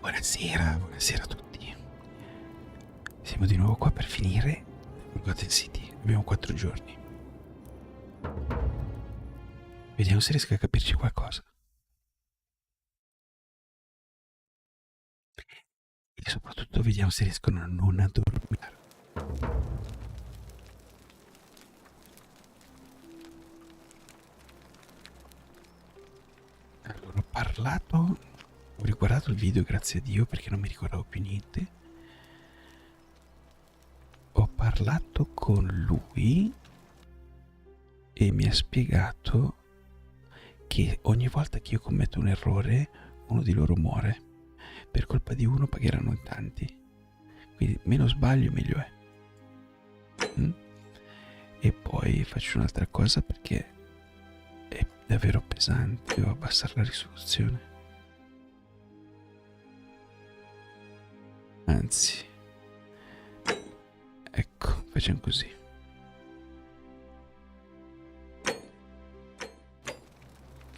Buonasera a tutti. Siamo di nuovo qua per finire Gotham City. Abbiamo 4 giorni. Vediamo se riesco a capirci qualcosa. E soprattutto vediamo se riescono a non addormentare. Allora, ho riguardato il video, grazie a Dio, perché non mi ricordavo più niente. Ho parlato con lui e mi ha spiegato che ogni volta che io commetto un errore, uno di loro muore. Per colpa di uno pagheranno in tanti. Quindi meno sbaglio meglio è. E poi faccio un'altra cosa perché è davvero pesante. Devo abbassare la risoluzione. Anzi, ecco, facciamo così.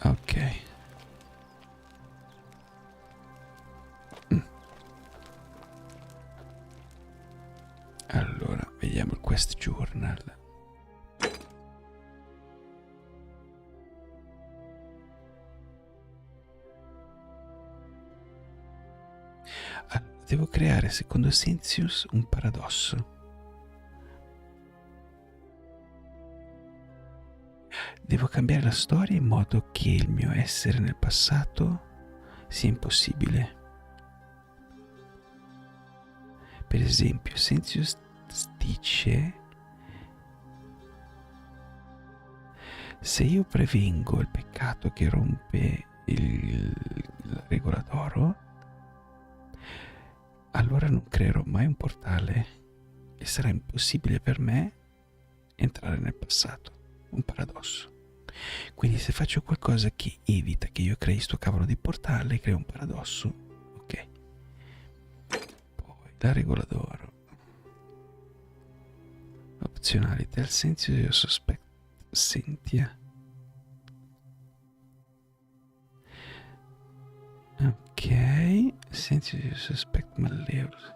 Ok. Allora, vediamo il quest journal. Allora, devo creare, secondo Sensius, un paradosso. Devo cambiare la storia in modo che il mio essere nel passato sia impossibile. Per esempio, Sensius dice: se io prevengo il peccato che rompe la regola d'oro, allora non creerò mai un portale e sarà impossibile per me entrare nel passato. Un paradosso. Quindi se faccio qualcosa che evita che io crei sto cavolo di portale, creo un paradosso. Ok. Poi la regola d'oro. Opzionali del senso io sospetto Sentia. Ok. Senso io sospetto malleus.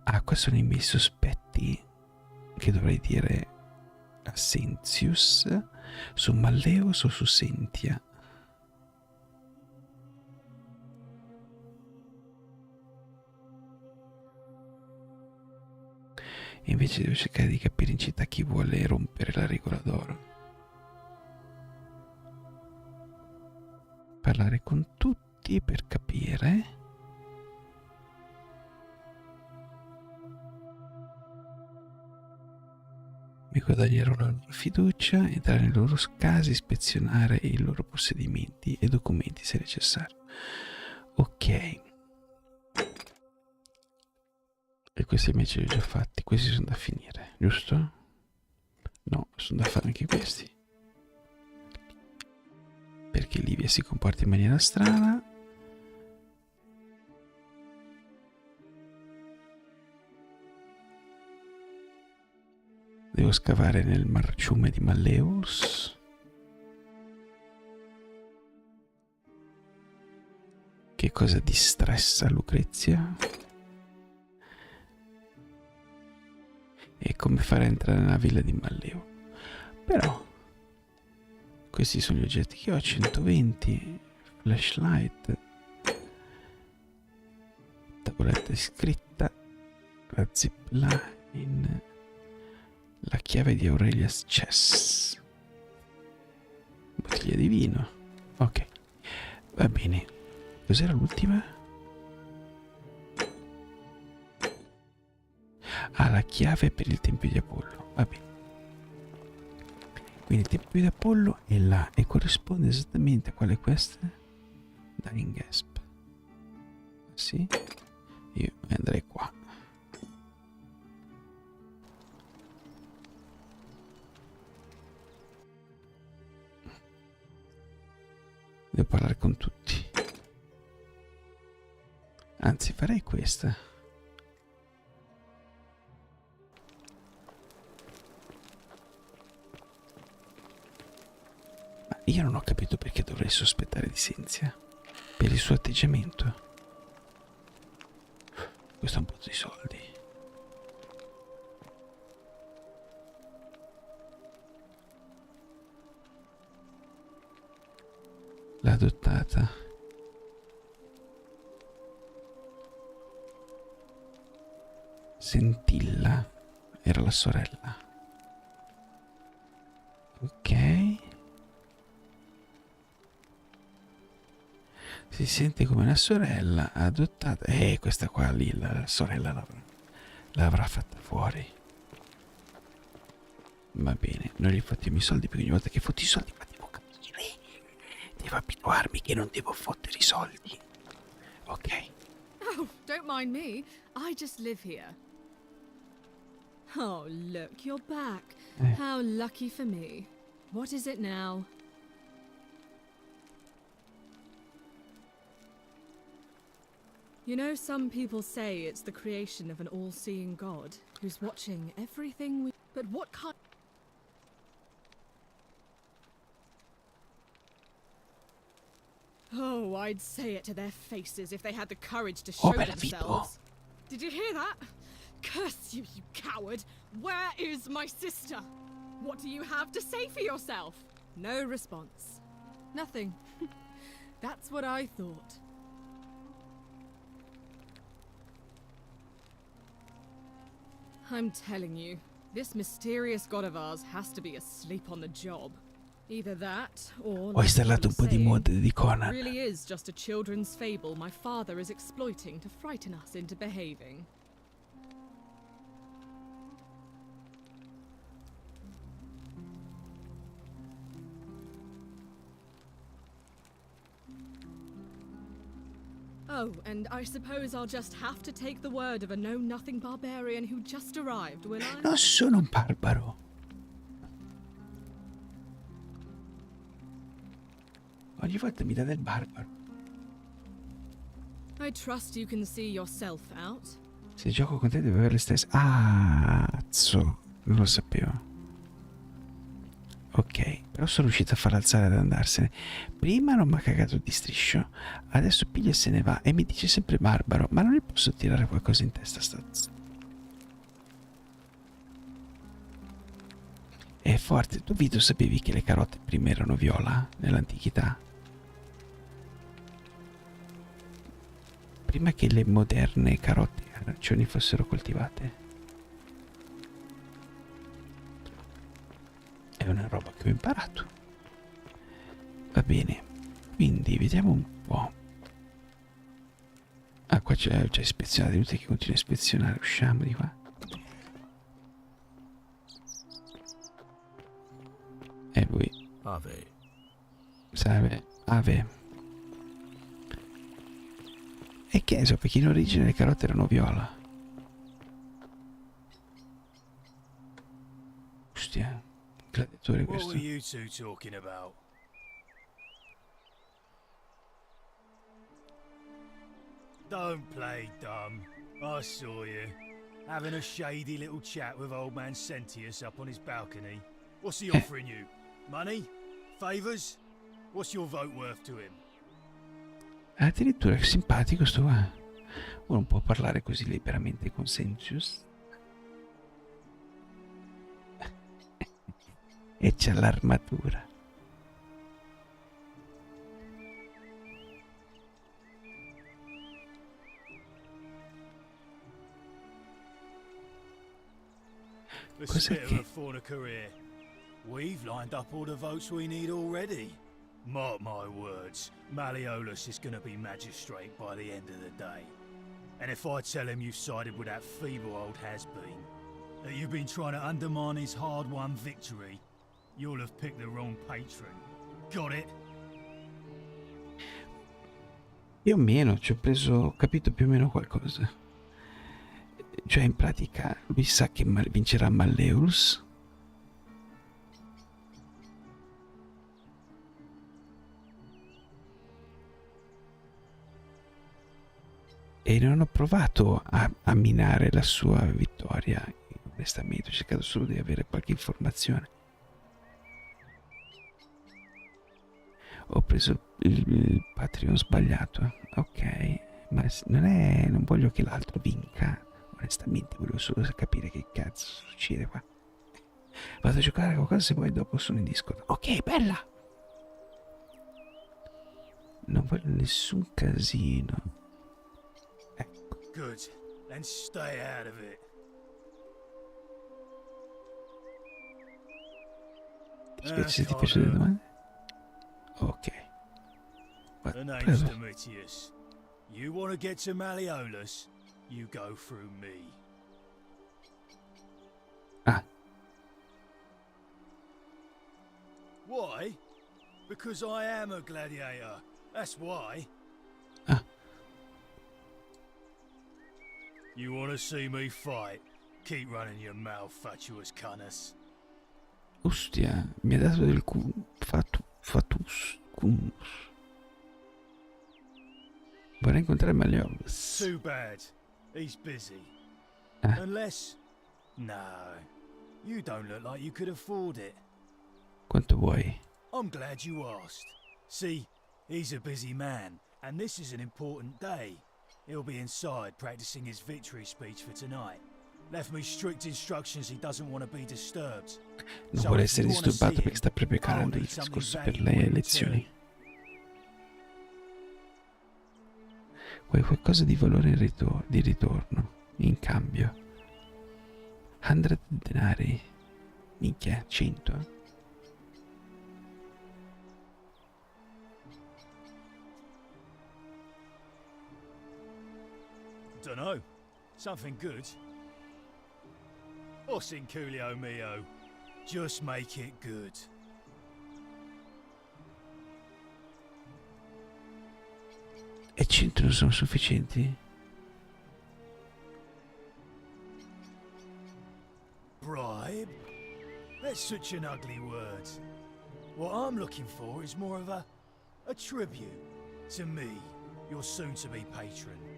Ah, questi sono i miei sospetti che dovrei dire a Sensius su Malleus o su Sentia. E invece devo cercare di capire in città chi vuole rompere la regola d'oro. Parlare con tutti per capire. Mi guadagnerò la loro fiducia, entrare nei loro casi, ispezionare i loro possedimenti e documenti se necessario. Ok. E questi invece li ho già fatti. Questi sono da finire, giusto? No, sono da fare anche questi. Perché Livia si comporta in maniera strana. Devo scavare nel marciume di Malleus. Che cosa distressa Lucrezia? E come fare a entrare nella villa di Malleo. Però questi sono gli oggetti che ho. 120 flashlight, tavoletta scritta, la zipline, la chiave di Aurelia's Chess, bottiglia di vino. Ok, va bene. Cos'era l'ultima? Ah, la chiave per il tempio di Apollo. Va bene. Quindi il tempio di Apollo è là e corrisponde esattamente a quale è questa? Dying Gasp. Sì? Io andrei qua. Devo parlare con tutti. Anzi, farei questa. Ma io non ho capito perché dovrei sospettare di Sentia. per il suo atteggiamento. Questo è un po' di soldi. L'ha adottata. Sentilla era la sorella. Ok. Si sente come una sorella adottata. Questa qua lì, la sorella l'avrà fatta fuori. Va bene, non gli fottiamo i soldi perché ogni volta che fotti i soldi ma devo capire. Devo abituarmi che non devo fottere i soldi. Ok. Oh, don't mind me. I just live here. Oh, look, you're back. How lucky for me. What is it now? You know, some people say it's the creation of an all-seeing God who's watching everything we... But what kind... Oh, I'd say it to their faces if they had the courage to show themselves. Did you hear that? Curse you, you coward! Where is my sister? What do you have to say for yourself? No response. Nothing. That's what I thought. I'm telling you, this mysterious god of ours has to be asleep on the job. Either that, or... Ho installato un po' di mod di Conan. Really is just a children's fable my father is exploiting to frighten us into behaving. Oh, and I suppose I'll just have to take the word of a know-nothing barbarian who just arrived, will I? Non sono un barbaro. Ogni volta mi dà del barbaro. I trust you can see yourself out. Se gioco con te deve avere le stesse... Ah, non lo sapevo. Ok, però sono riuscito a farla alzare ad andarsene. Prima non mi ha cagato di striscio, adesso piglia e se ne va e mi dice sempre barbaro, ma non gli posso tirare qualcosa in testa È forte. Tu Vito sapevi che le carote prima erano viola nell'antichità? Prima che le moderne carote arancioni fossero coltivate. È una roba che ho imparato. Va bene, quindi vediamo un po'. Ah, qua c'è già ispezionato, è inutile che continui a ispezionare. Usciamo di qua. E lui serve ave. E che so, perché in origine le carote erano viola. Ostia, gladiatore questo. What were you two talking about? Don't play dumb. I saw you. Having a shady little chat with old man Sentius up on his balcony. What's he offering you? Money? Favours? What's your vote worth to him? Addirittura che simpatico sto qua. Uno non può parlare così liberamente con Sentius. E c'ha l'armatura. Cos'è che... We've lined up all the votes we need already. Mark my words, Malleolus is going to be magistrate by the end of the day. And if I tell him you've sided with that feeble old has-been, that you've been trying to undermine his hard-won victory, you'll have picked the wrong patron. Got it? Più o meno, ci ho preso, ho capito più o meno qualcosa. Cioè, in pratica, lui sa che vincerà Malleolus. E non ho provato a minare la sua vittoria, onestamente, ho cercato solo di avere qualche informazione. Ho preso il Patreon sbagliato. Ok, ma non voglio che l'altro vinca. Onestamente volevo solo capire che cazzo succede qua. Vado a giocare a qualcosa se poi dopo sono in Discord. Ok, bella! Non voglio nessun casino. Ecco. Good. Then stay out of it. Aspetta, se ti piace le domande? Ok. The name's Domitius. You want to get to Malleolus? You go through me. Ah. Why? Because I am a gladiator. That's why. Ah. You want to see me fight? Keep running your mouth, fatuous cunnis. Ostia, mi ha dato del fatus cunus. Vorrei incontrare Malleolus. Too bad. He's busy. Ah. Unless... No. You don't look like you could afford it. Quanto vuoi? I'm glad you asked. See, he's a busy man, and this is an important day. He'll be inside practicing his victory speech for tonight. Left me strict instructions he doesn't want to be disturbed. Non vuole essere disturbato perché sta preparando il discorso per le elezioni. Vuoi qualcosa di valore di ritorno, in cambio? 100 denari. Minchia, 100? Dunno. Something good. Or Sinculio mio. Just make it good. E 100 non sono sufficienti? Bribe? That's such an ugly word. What I'm looking for is more of a tribute to me, your soon-to-be patron.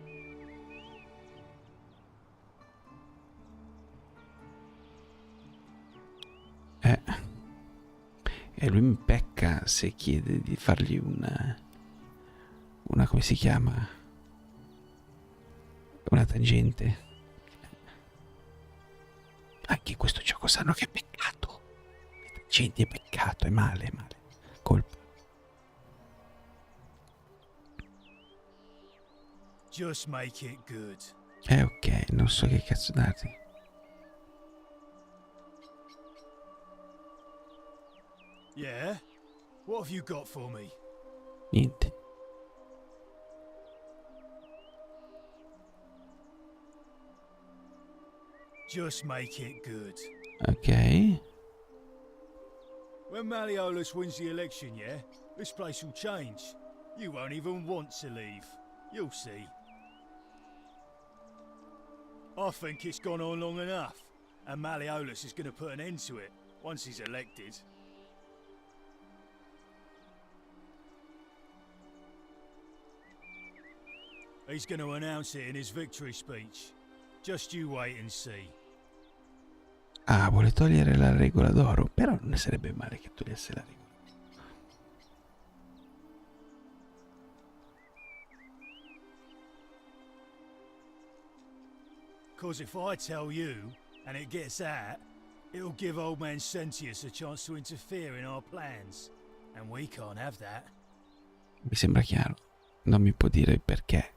E lui mi pecca se chiede di fargli una come si chiama? Una tangente. Anche in questo gioco sanno che è peccato. Le tangenti è peccato, è male, è male. Colpa. Just make it good. Ok, non so che cazzo darti. Yeah? What have you got for me? Niente. Just make it good. Ok. When Malleolus wins the election, yeah? This place will change. You won't even want to leave. You'll see. I think it's gone on long enough, and Malleolus is going to put an end to it once he's elected. He's going to announce it in his victory speech. Just you wait and see. Ah, vuole togliere la regola d'oro, però non sarebbe male che togliesse la regola. Cause if I tell you, and it gets out, it'll give old man Sentius a chance to interfere in our plans. And we can't have that. Mi sembra chiaro. Non mi può dire il perché.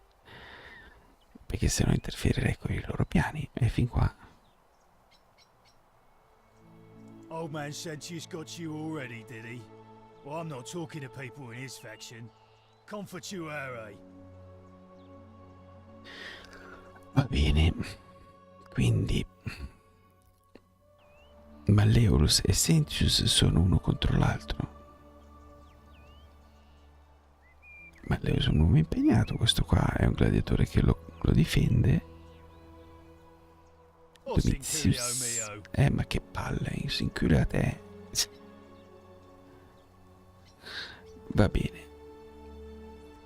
Perché se no interferirei con i loro piani. E fin qua. Old man Sentius got you already, did he? Well, I'm not talking to people in his faction. Confatuare. Va bene. Quindi Malleolus e Sentius sono uno contro l'altro. Malleolus è un uomo impegnato, questo qua è un gladiatore che lo difende. Domitius. Ma che palle, si inculia a te. Va bene.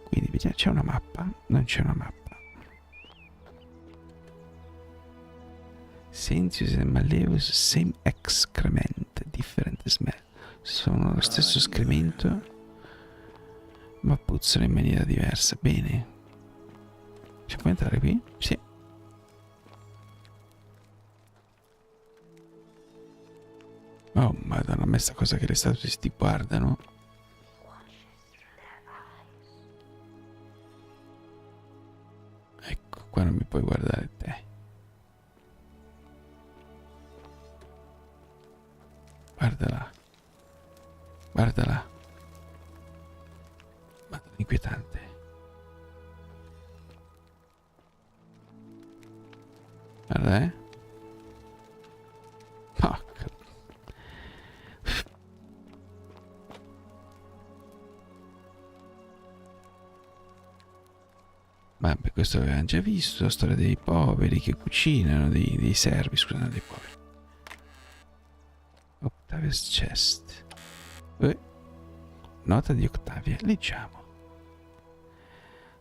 Quindi vediamo, c'è una mappa? Non c'è una mappa. Sentius e Malleolus, same excrement, different smell. Sono lo stesso escremento, ma puzzano in maniera diversa. Bene. Ci può entrare qui? Sì. Oh madonna, a me sta cosa che le statue ti guardano. Ecco, qua non mi puoi guardare te. Guardala. Guardala. Madonna, inquietante. Guarda, Porca. Vabbè, questo l'avevamo già visto, la storia dei poveri che cucinano, dei servi, scusate, dei poveri. Octavia's Chest. Nota di Octavia, leggiamo.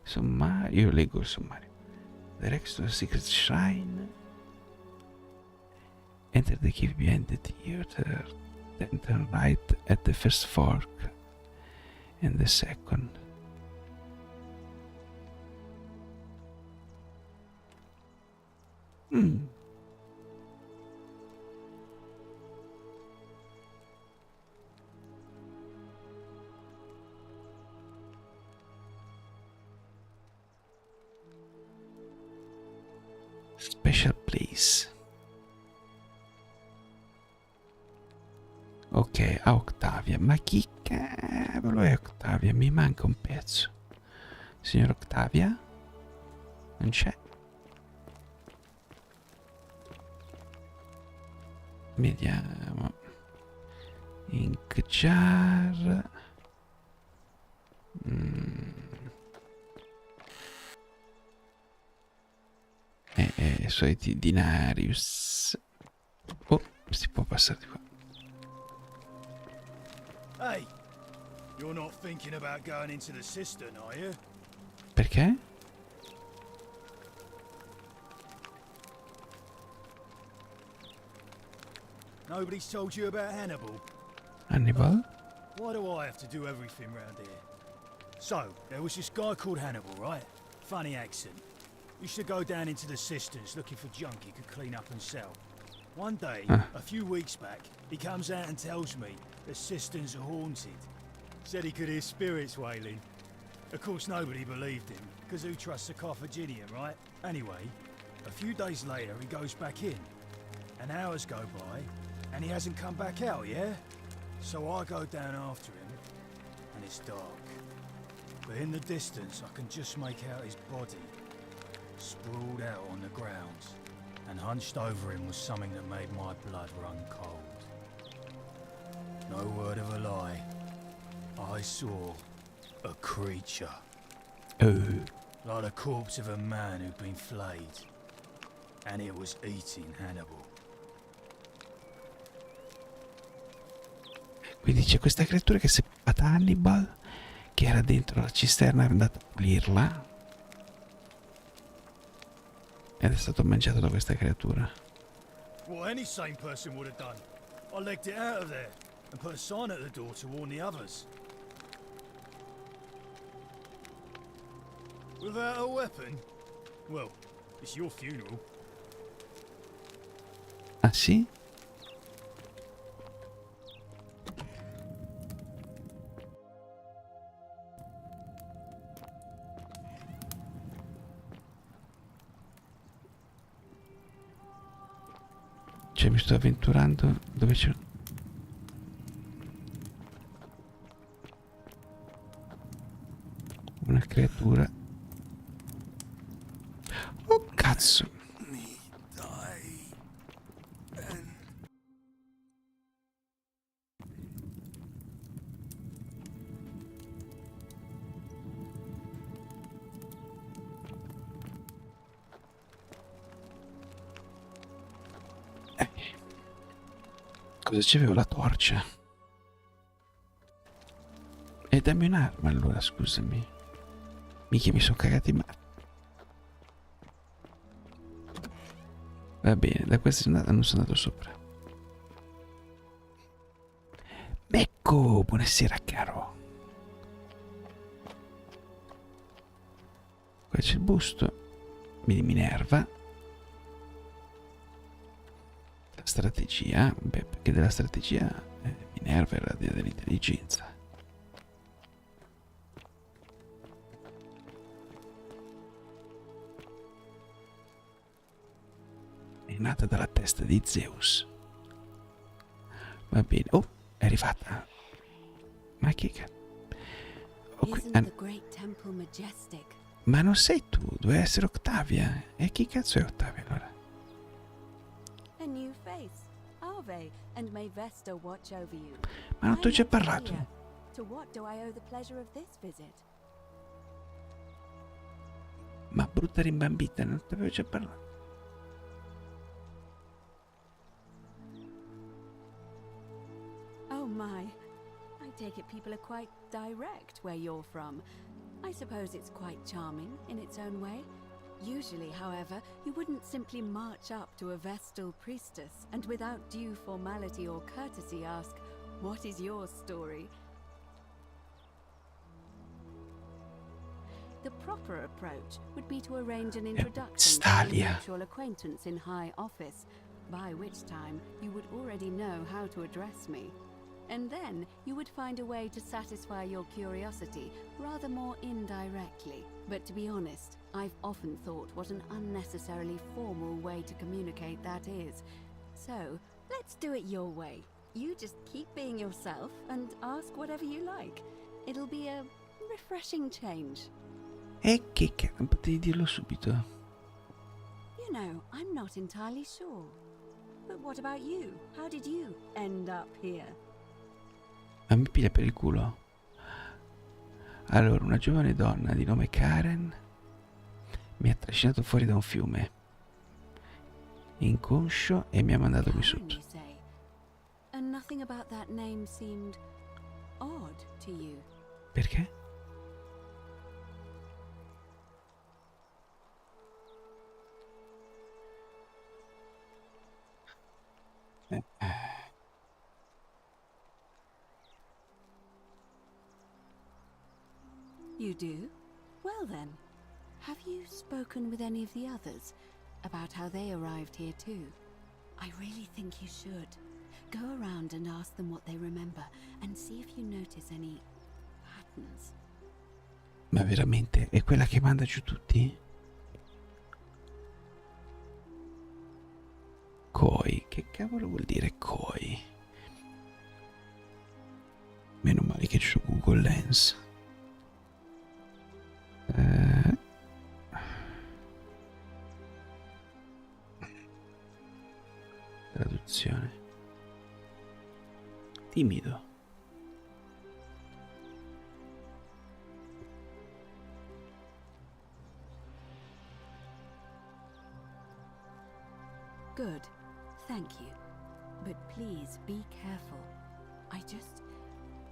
Sommario, io leggo il sommario. Direct to the secret shrine. Enter the cave behind the theater. Then turn right at the first fork and the second. Special place. Ok, a Octavia. Ma chi cavolo è Octavia? Mi manca un pezzo. Signor Octavia? Non c'è. Vediamo. Ink jar. Soliti dinarius. Oh, si può passare di qua. Hey, you're not thinking about going into the cistern, are you? Perché? Nobody's told you about Hannibal? Hannibal? Why do I have to do everything round here? So, there was this guy called Hannibal, right? Funny accent. Used to go down into the cisterns looking for junk he could clean up and sell. One day, a few weeks back, he comes out and tells me the cisterns are haunted. Said he could hear spirits wailing. Of course, nobody believed him, because who trusts a Carthaginian, right? Anyway, a few days later, he goes back in. And hours go by, and he hasn't come back out, yeah? So I go down after him, and it's dark. But in the distance, I can just make out his body, sprawled out on the ground, and hunched over him was something that made my blood run cold. No word of a lie, I saw a creature. Like the corpse of a man who'd been flayed, and it was eating Hannibal. Quindi c'è questa creatura che si è chiamata Hannibal, che era dentro la cisterna e è andata a pulirla. Ed è stato mangiato da questa creatura. What any sane person would have done. I legged it out of there and put a sign at the door to warn the others. Without a weapon? Well, it's your funeral. Ah sì? Cioè mi sto avventurando dove c'è una creatura. Oh cazzo. Cosa c'avevo? La torcia. E dammi un'arma allora, scusami. Mica mi sono cagati in mano. Va bene, da questa non sono andato sopra. Ecco, buonasera caro. Qua c'è il busto di Minerva. La strategia, beh, perché della strategia Minerva era la dea dell'intelligenza. È nata dalla testa di Zeus. Va bene. Oh, è arrivata. Ma che cazzo? Ma non sei tu, doveva essere Ottavia. E chi cazzo è Ottavia allora? Ma non ti ho già parlato? Ma brutta rimbambita, non ti avevo già parlato? Oh my. I take it people are quite direct where you're from. I suppose it's quite charming in its own way. Usually, however, you wouldn't simply march up to a Vestal priestess and without due formality or courtesy ask, "What is your story?" The proper approach would be to arrange an introduction to a mutual acquaintance in high office, by which time you would already know how to address me. And then you would find a way to satisfy your curiosity rather more indirectly. But to be honest, I've often thought what an unnecessarily formal way to communicate that is. So, let's do it your way. You just keep being yourself and ask whatever you like. It'll be a refreshing change. E che cazzo, potevi dirlo subito. You know, I'm not entirely sure. But what about you? How did you end up here? Ma mi piglia per il culo. Allora, una giovane donna di nome Karen mi ha trascinato fuori da un fiume inconscio e mi ha mandato qui sotto. And nothing about that name seemed odd to you. Perché? You do? Well then, have you spoken with any of the others about how they arrived here too? I really think you should. Go around and ask them what they remember and see if you notice any patterns. Ma veramente? È quella che manda giù tutti? Koi? Che cavolo vuol dire Koi? Meno male che c'ho Google Lens. Traduzione. Timido. Good. Thank you. But please be careful. I just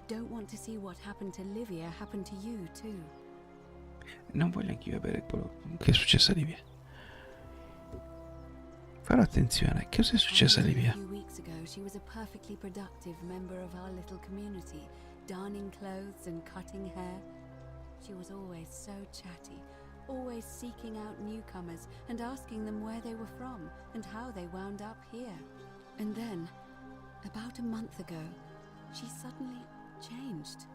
don't want to see what happened to Livia happen to you too. Non voglio anch'io avere quello che è successo a Livia. Farò attenzione. Che cosa è successo a Livia? A few weeks ago, she was a perfectly productive member of our little community, darning clothes and cutting hair. She was always so chatty, always seeking out newcomers and asking them where they were from and how they wound up here. And then, about a month ago, she suddenly changed.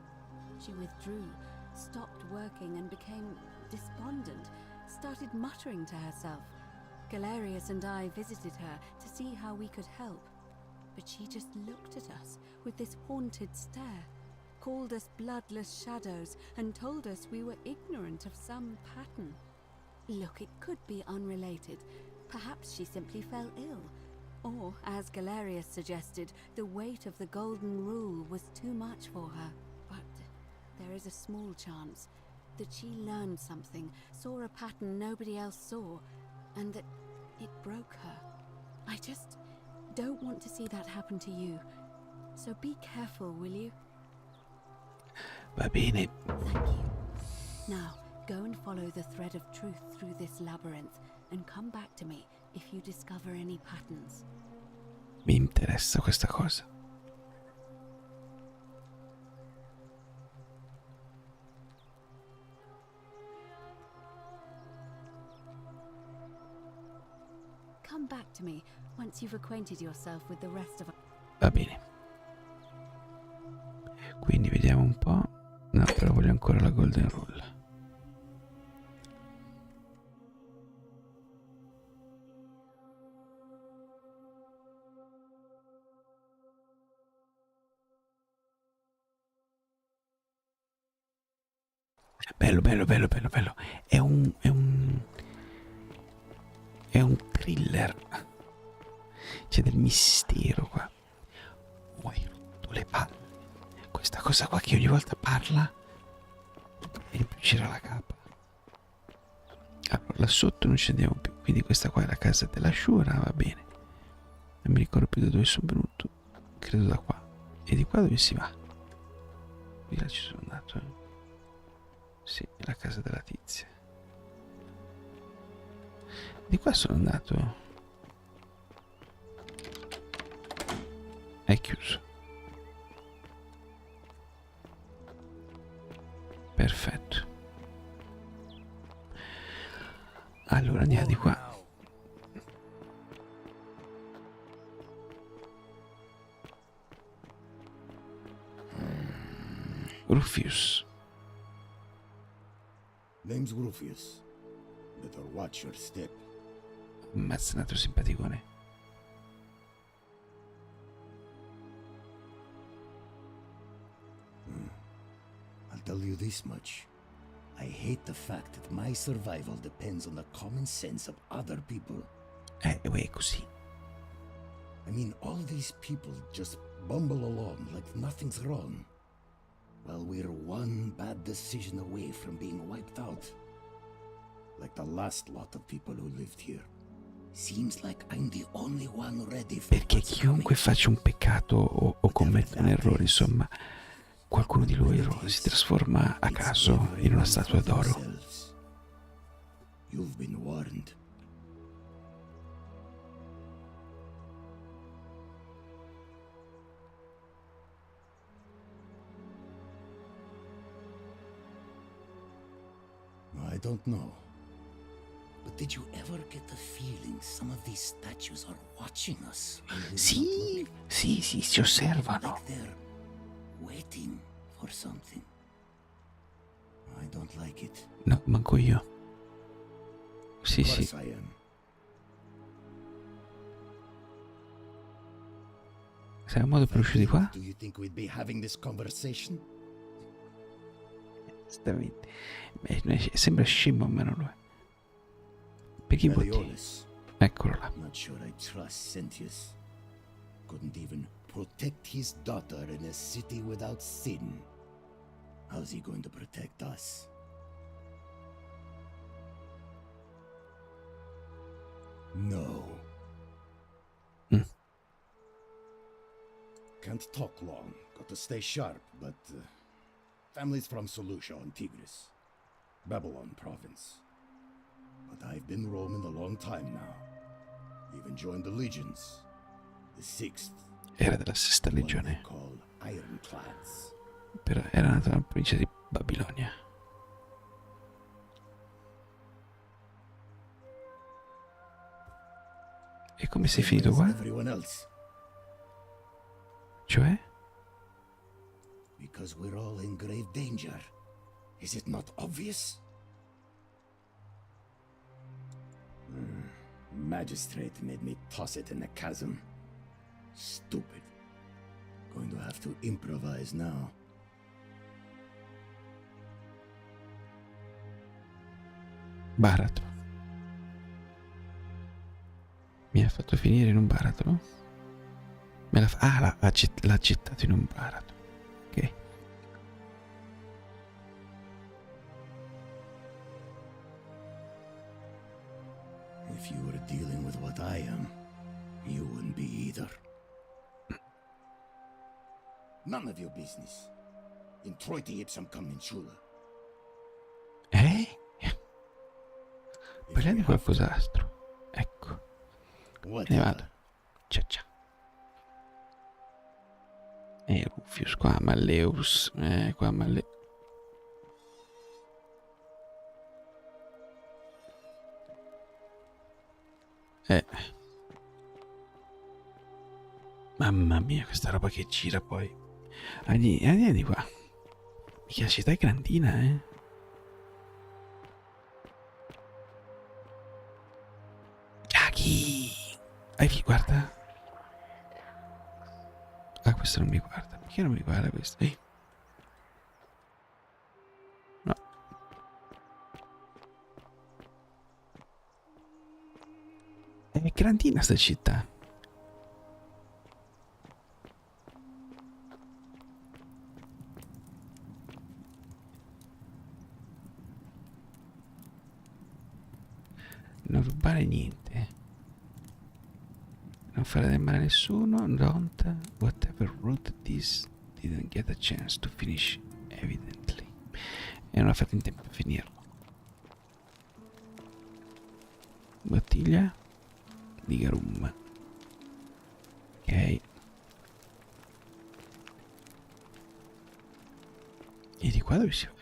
She withdrew, stopped working and became despondent, started muttering to herself. Galerius and I visited her to see how we could help, but she just looked at us with this haunted stare, called us bloodless shadows and told us we were ignorant of some pattern. Look, it could be unrelated. Perhaps she simply fell ill. Or, as Galerius suggested, the weight of the golden rule was too much for her. But there is a small chance that she learned something, saw a pattern nobody else saw, and that it broke her. I just don't want to see that happen to you. So be careful, will you? Va bene. Thank you. Now, go and follow the thread of truth through this labyrinth and come back to me if you discover any patterns. Mi interessa questa cosa. come back to me once you've acquainted yourself with the rest of. Va bene. Quindi vediamo un po'. No, però voglio ancora la golden rule. Bello, bello, bello, bello, bello. È un thriller. C'è del mistero qua. Oh, hai rotto le palle. Questa cosa qua che ogni volta parla e in più gira la capa. Allora, là sotto non scendiamo più. Quindi questa qua è la casa della lasciò, va bene. Non mi ricordo più da dove sono venuto. Credo da qua. E di qua dove si va? Di là ci sono andato, Sì, è la casa della tizia. Di qua sono andato. È chiuso. Perfetto. Allora andiamo di qua. Rufus. Name's Rufus. Better watch your step. Ammazza, un altro simpaticone. I'll tell you this much. I hate the fact that my survival depends on the common sense of other people. È così. I mean, all these people just bumble along like nothing's wrong, while we're one bad decision away from being wiped out. Like the last lot of people who lived here. Seems like I'm the only one ready for Perché chiunque faccia un peccato o commetta un errore, insomma, qualcuno di loro si trasforma a caso in una statua d'oro. You've been warned. I don't know. But did you ever get the feeling some of these statues are watching us? Sì, ci osservano. Like they're waiting for something. I don't like it. No, manco io. Sì, Of sì. course I am. Sai un modo per uscire di qua? Do you think we'd be having this conversation? Sembra scemo, ma non lo è. Perché i bottini? Meliodas. Eccolo là. Not sure I trust Sentius. Couldn't even protect his daughter in a city without sin. How's he going to protect us? No. Can't talk long. Got to stay sharp, but family's from Seleucia on Tigris, Babylon province. But I've been roaming a long time now. Even joined the legions. The 6th. Era della sesta What they legione. call ironclads. Però era nata nella provincia di Babilonia. E come sei finito qua? Everyone else. Cioè? Because we're all in grave danger. Is it not obvious? Magistrate made me toss it in the chasm. Stupid. Going to have to improvise now. Baratro. Mi ha fatto finire in un baratro? L'ha gettato in un baratro. Ok. If you were dealing with what I am, you wouldn't be either. None of your business. Introiti ipsam commensula. Parliamo di qualcos'altro. Ecco. What? Me ne vado. Ciao ciao. Rufus, qua Malleus. Qua Malleus. Mamma mia, questa roba che gira poi. Andiamo di qua. Mica la città è grandina, eh? Caghi! Guarda. Ah, questo non mi guarda. Perché non mi guarda questo? No. È grandina sta città. Non rubare niente. Non fare del male a nessuno. Don't. Whatever route this didn't get a chance to finish, evidently. E non ha fatto in tempo a finirlo. Bottiglia di garum. Ok. E di qua dove si va?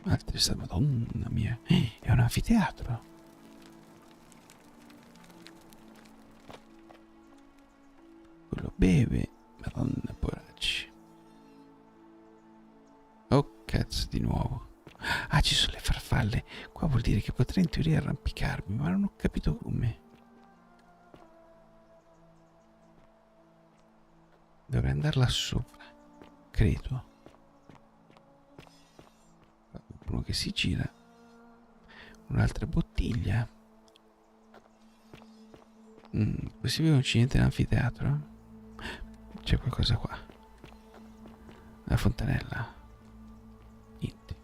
Altri sta, madonna mia. È un anfiteatro. Quello beve. Madonna poracci. Oh cazzo, di nuovo. Ah, ci sono le farfalle. Qua vuol dire che potrei in teoria arrampicarmi, ma non ho capito come. Dovrei andare là sopra, credo. Uno che si gira. Un'altra bottiglia. Possibile un incidente nell'anfiteatro? C'è qualcosa qua. La fontanella. Niente.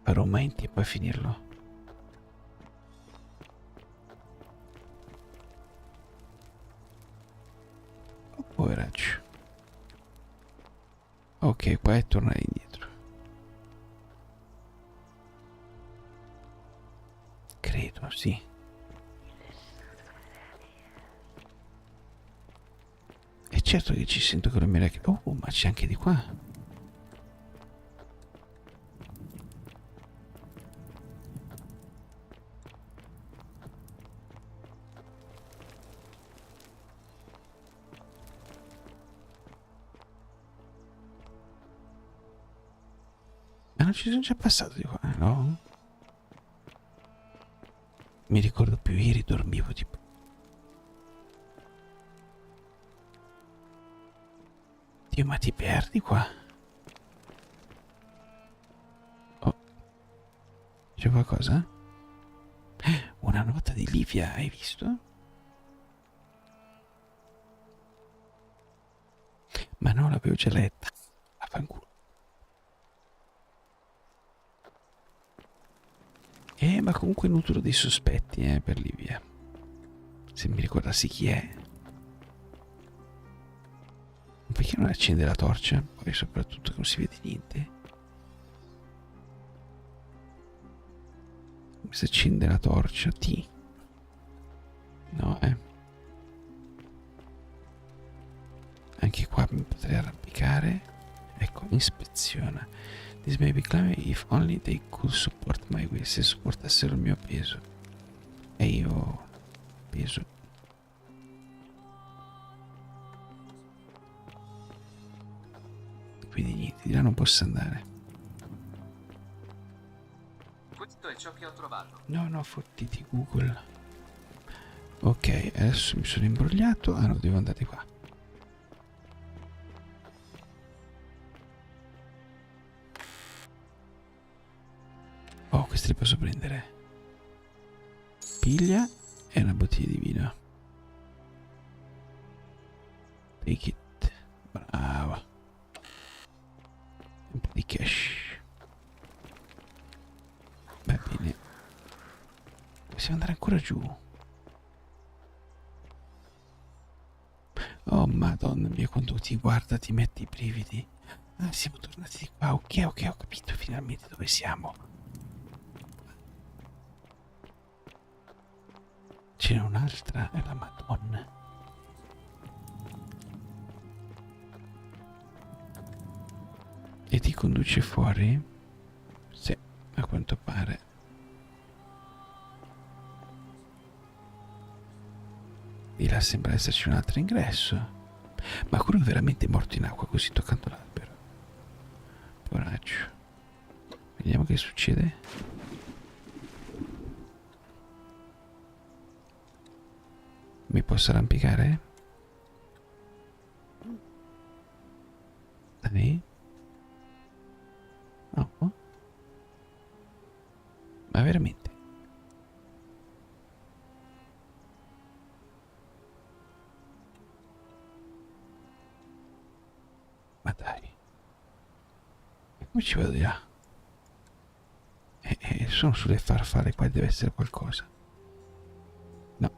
Farò mai in tempo a finirlo. Oh, poveraccio. Ok, qua è tornare indietro. Credo, sì. E certo che ci sento che non mi era... Oh, ma c'è anche di qua. Ma non ci sono già passato di qua, no? Mi ricordo più ieri dormivo tipo. Dio, ma ti perdi qua? Oh, c'è qualcosa? Una nota di Livia, hai visto? Ma no, l'avevo già letta. Affanculo. Ma comunque nutro dei sospetti, per Livia. Se mi ricordassi chi è. Perché non accende la torcia? Poi soprattutto che non si vede niente. Come si accende la torcia? T. No, Anche qua mi potrei arrampicare. Ecco, ispeziona. This may be climbing if only they could support my weight. Se supportassero il mio peso. E io... peso. Quindi niente, di là non posso andare. Questo è ciò che ho trovato. No, fottiti Google. Ok, adesso mi sono imbrogliato. Ah no, devo andare di qua. Oh, questi li posso prendere. Piglia e una bottiglia di vino. Take it. Brava. Un po' di cash. Va bene. Possiamo andare ancora giù. Oh madonna mia, quando ti guarda ti metti i brividi. Ah, siamo tornati di qua. Ok, ho capito finalmente dove siamo. Ce n'è un'altra, è la Madonna. E ti conduce fuori? Sì, a quanto pare. Di là sembra esserci un altro ingresso. Ma quello è veramente morto in acqua così toccando l'albero. Poraccio. Vediamo che succede. Mi posso arrampicare? Dai. No. Ma veramente? Ma dai. E come ci vado di là? Sono sulle farfalle, qua deve essere qualcosa. No.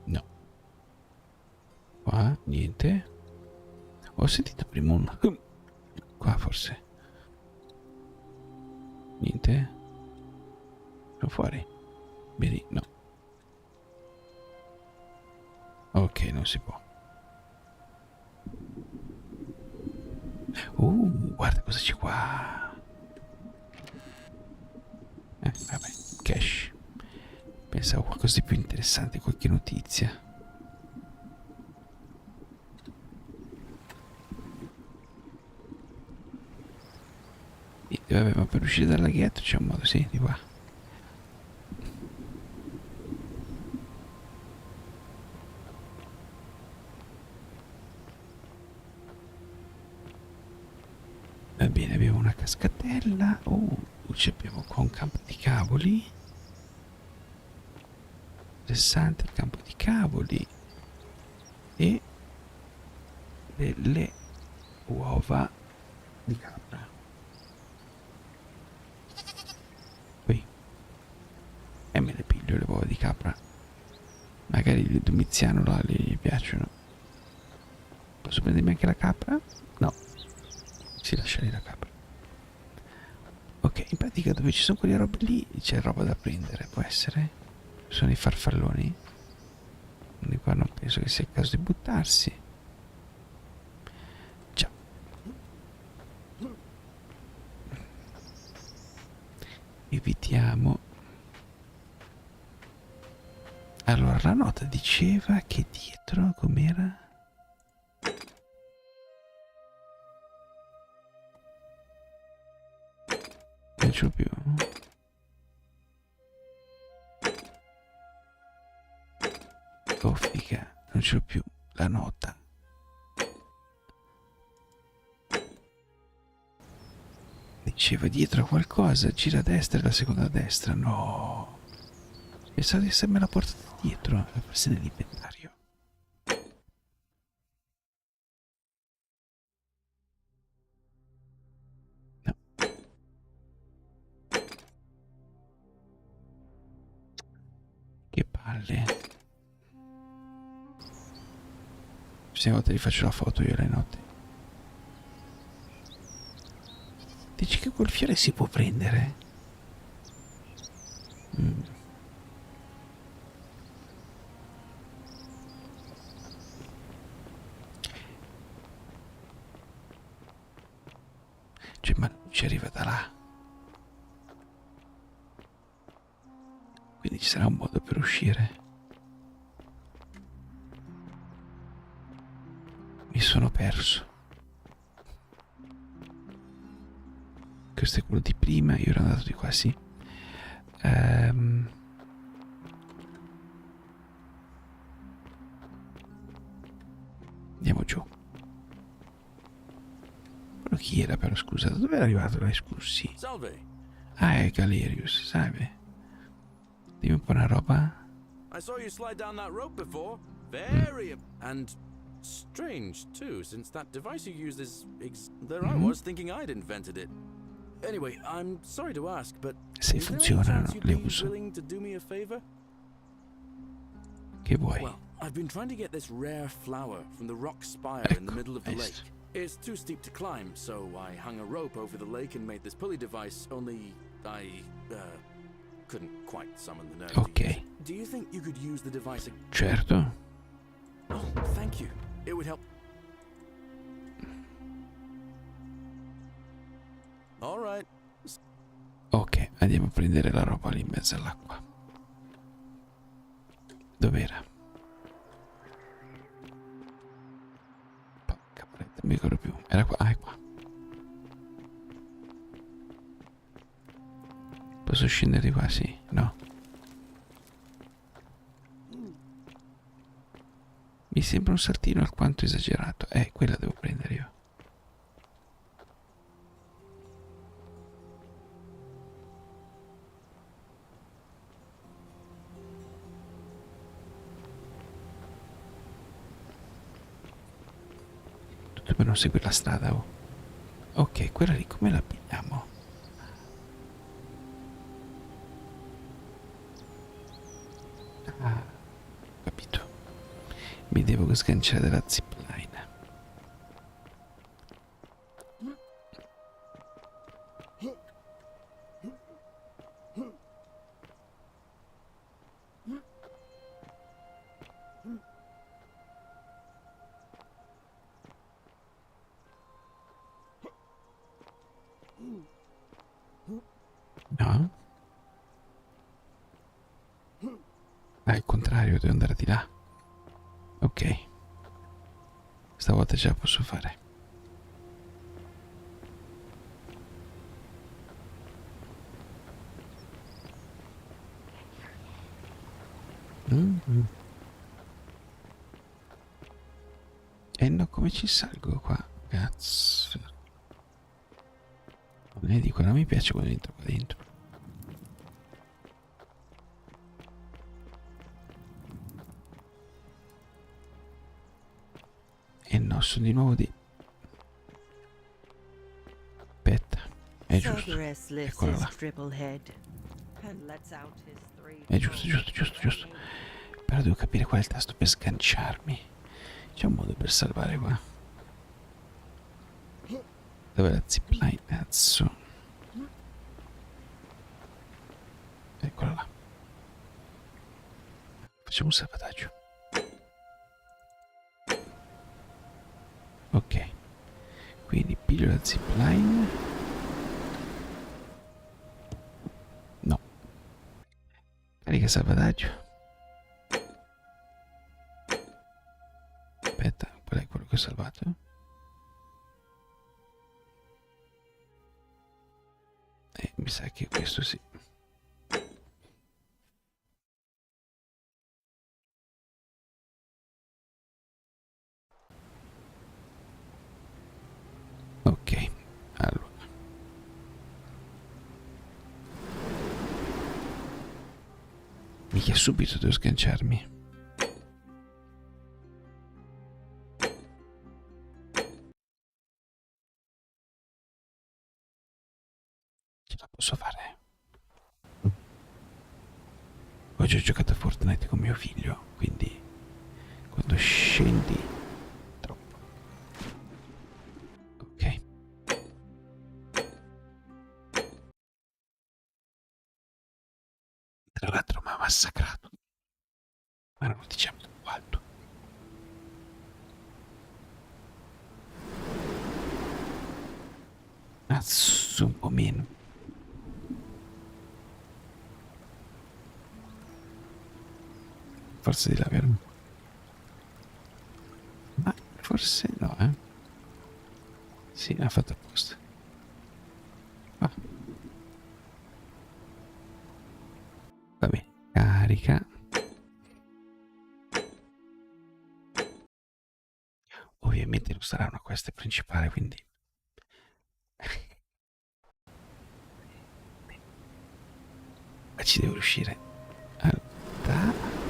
No. Qua, niente. Ho sentito prima un... Qua forse. Niente. Sono fuori. Vedi, no. Ok, non si può. Guarda cosa c'è qua. Vabbè, cash. Pensavo a qualcosa di più interessante, qualche notizia. Vabbè, ma per uscire dal laghetto c'è un modo, sì, di qua. Va bene, abbiamo una cascatella. Abbiamo qua un campo di cavoli. Interessante il campo di cavoli. E delle uova di capra. Qui. E me le piglio le uova di capra. Magari il Domiziano là gli piacciono. Posso prendermi anche la capra? No. Si lascia lì la capra. Ok, in pratica dove ci sono quelle robe lì c'è roba da prendere, può essere? Sono i farfalloni. Quindi qua non penso che sia il caso di buttarsi. Già. Evitiamo. Allora, la nota diceva che dietro, com'era? Non ce l'ho più. Oh figa, non ce l'ho più. La nota. Diceva dietro qualcosa, gira a destra e la seconda a destra. No. Pensavo di essermela portata dietro, forse nell'inventario. No. Che palle. La prossima volta gli faccio la foto io le note. Dici che quel fiore si può prendere? Cioè, ma ci arriva da là. Quindi ci sarà un modo per uscire. Mi sono perso. Questo è quello di prima, io ero andato di qua, sì. Andiamo giù. Quello chi era però, scusa? Da dove era arrivato là, scusi? Salve. Ah, è Galerius, sai? Dimmi un po' una roba. I saw you slide down that rope before. Very and strange too, since that device you used is there I was thinking I'd invented it. Anyway, I'm sorry to ask, but Se is there any funzionano, chance you'd le be uso. willing to do me a favor? Che vuoi? Well, I've been trying to get this rare flower from the rock spire in the middle of the lake. It's too steep to climb, so I hung a rope over the lake and made this pulley device, only I couldn't quite summon the nerve to use Ok, it. Do you think you could use the device again? certo. Oh, thank you. It would help. All right. Andiamo a prendere la roba lì in mezzo all'acqua. Dov'era? Porca paletta, non mi ricordo più. Era qua. Ah, è qua. Posso scendere di qua? Sì. No. Mi sembra un saltino alquanto esagerato. Quella devo prendere io. Tutto per non seguire la strada, oh. Ok, quella lì come la pigliamo? Ah, capito. Mi devo sganciare dalla zipline. No? Al contrario, devo andare di là. Ok. Stavolta ce la posso fare. No, come ci salgo qua? Cazzo. Non è dico, non mi piace quando entro qua dentro. No, sono di nuovo di... Aspetta, è giusto. Eccola là. È giusto. Però devo capire qual è il tasto per sganciarmi. C'è un modo per salvare qua. Dov'è la zipline? Cazzo. Eccola là. Facciamo un salvataggio. Ok. Quindi piglio la zipline. No. Carica salvataggio. Aspetta, qual è quello che ho salvato? Mi sa che questo sì. Ok, allora. Mica subito devo sganciarmi. Ce la posso fare. Oggi ho giocato a Fortnite con mio figlio, quindi quando scendi troppo. Ok. Tra l'altro mi ha massacrato. Ma non lo diciamo troppo alto. Azzo, un po' meno. Forse di là, vero? Ma forse no, eh? Sì, ha fatto apposta. Ah. Va bene, carica. Ovviamente non sarà una quest principale, quindi... Ma ci devo riuscire. Allora...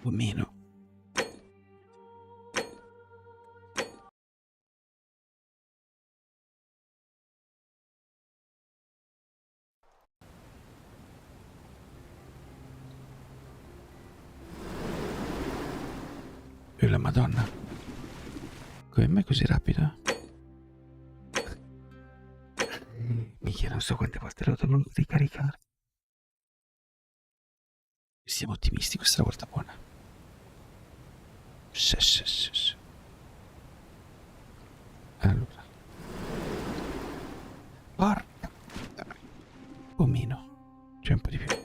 O meno. E la Madonna. Come mai così rapido? Minchia, non so quante volte l'ho dovuto ricaricare. Siamo ottimisti, questa volta buona. Sì. Allora. Porca puttana. Un po' meno. Cioè un po' di più.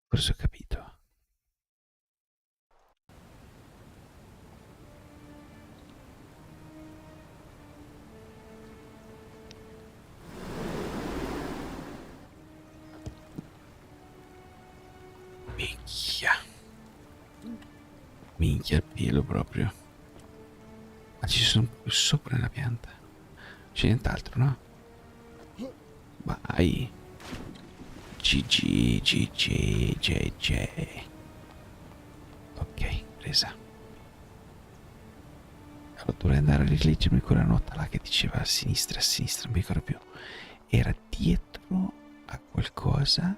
Forse ho capito. Minchia. Minchia il pelo proprio. Ma ci sono più sopra nella pianta. C'è nient'altro, no? Vai. GG, GG, GG. Ok, presa. Allora dovrei andare a rileggermi quella nota là che diceva a sinistra, non mi ricordo più. Era dietro a qualcosa.